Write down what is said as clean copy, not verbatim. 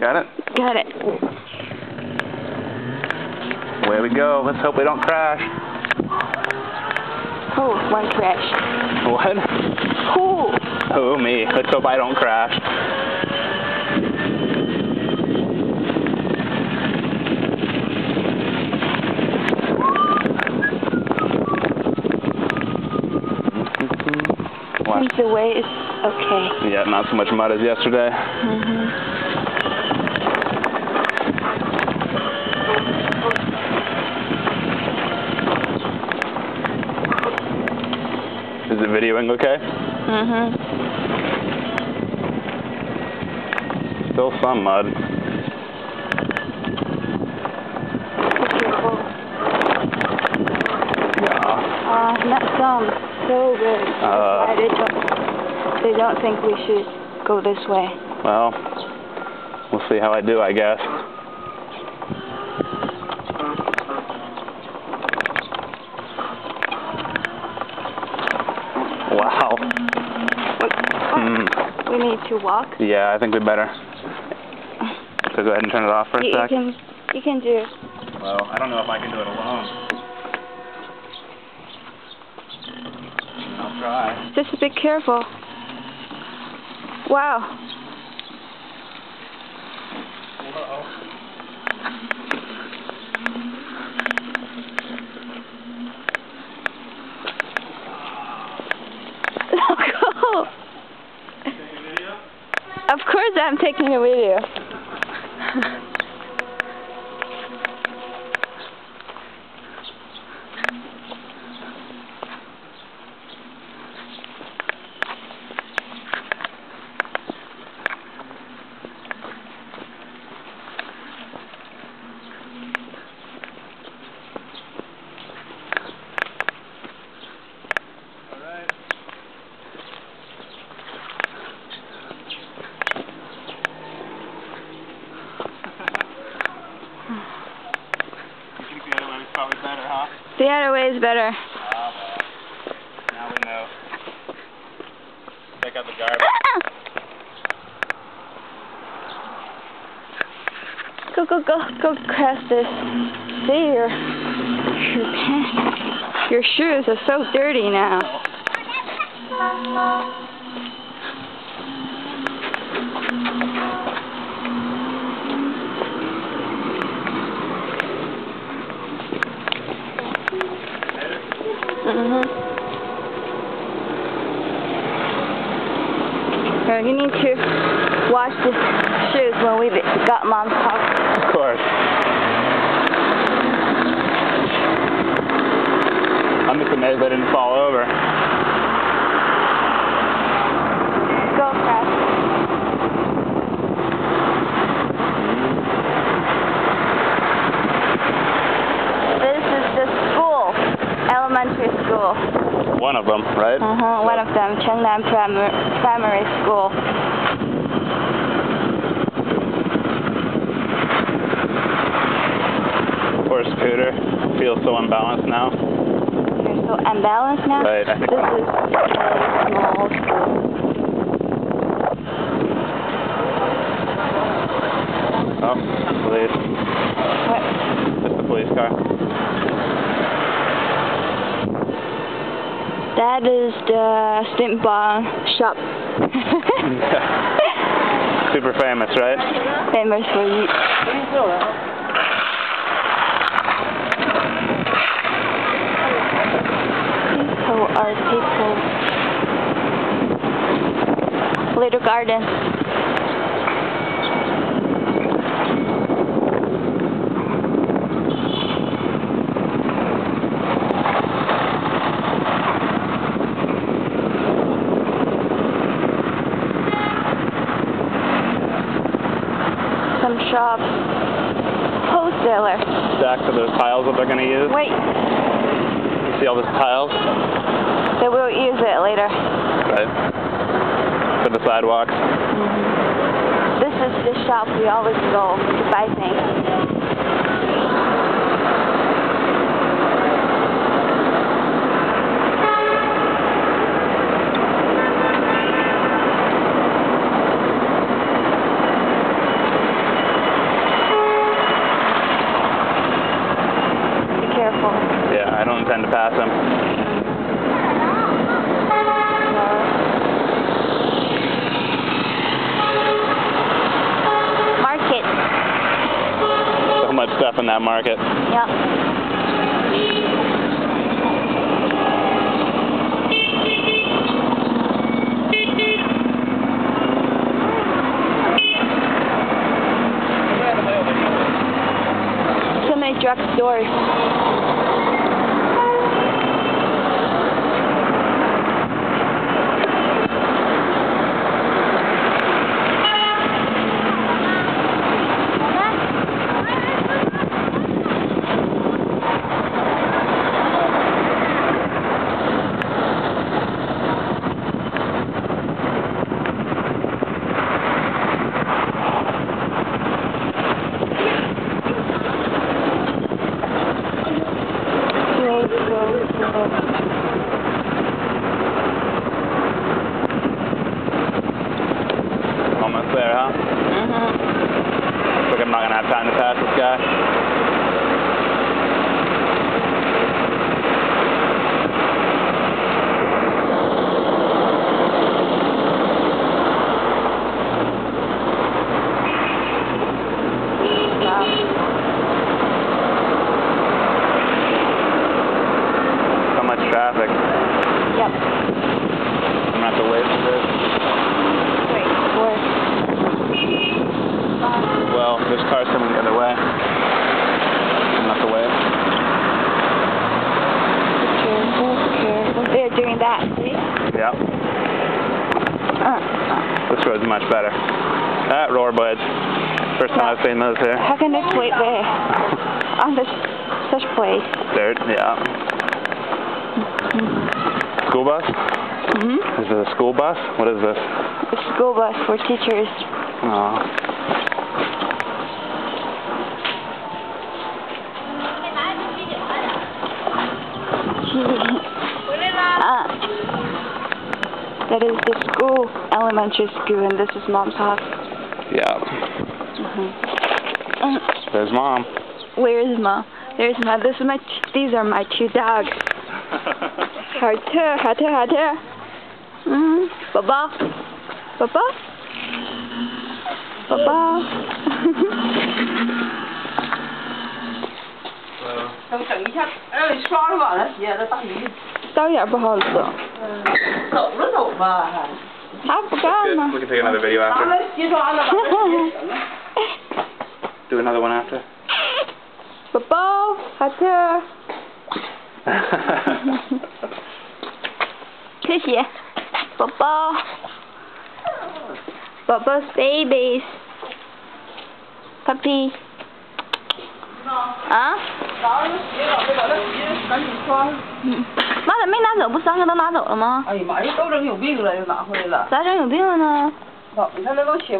Got it? Got it. Away we go. Let's hope we don't crash. Oh, one crash. What? Oh. Oh, me. Let's hope I don't crash. I think the way is okay. Yeah, not so much mud as yesterday. Is it videoing okay? Still some mud. Yeah. Not some. So good. They don't think we should go this way. Well, we'll see how I do, I guess. Wow. We need to walk. Yeah, I think we better. So go ahead and turn it off for a sec. You can do it. Well, I don't know if I can do it alone. I'll try. Just be careful. Wow. Whoa. Cool. Taking a video? Of course I'm taking a video. Probably better, huh? The other way is better. Now we know. Check out the garbage. Go across this. See, your shoes are so dirty now. You need to wash the shoes when we got Mom's house. Of course. I'm just amazed I didn't fall over. Go fast. This is the school, elementary school. One of them, right? One of them, Chengnan Primary School. Poor Scooter. Feels so unbalanced now. You're so unbalanced now? Right, I think this is a small school. Oh, police. What? It's the police car. That is the Stimpball shop. Super famous, right? Famous for you. People are people. Little garden. Shop. Wholesaler. Back to those tiles that they're going to use. Wait. You see all those tiles? They will use it later. Right. For the sidewalks. This is the shop we always go to buy things. don't intend to pass him. Market. So much stuff in that market. Yep. So many drugstores. Almost there, huh? Looks like I'm not going to have time to pass this guy. So much traffic. Yep. I'm going to have to wait for this. Wait for. Well, there's cars coming the other way. I'm not the way. Careful. They're doing that, see? Yeah. This road's much better. Rollerblades. First time I've seen those here. How can they wait there? On this such place. Dirt, yeah. School bus? Mm-hmm. Is it a school bus? What is this? A school bus for teachers. Oh. That is the school, elementary school, and this is Mom's house. Yeah. There's Mom. Where is Mom? There's Mom. These are my two dogs. Harter. Baba. Tao也不好走。他不干吗？ We can take another video after. Do another one after. Baba, Harter. 谢谢，宝宝，Bubba's babies, puppy。啊？妈的，没拿走，不三个都拿走了吗？哎呀妈呀，都整有病了，又拿回来了。咋整有病了呢？你看那都写。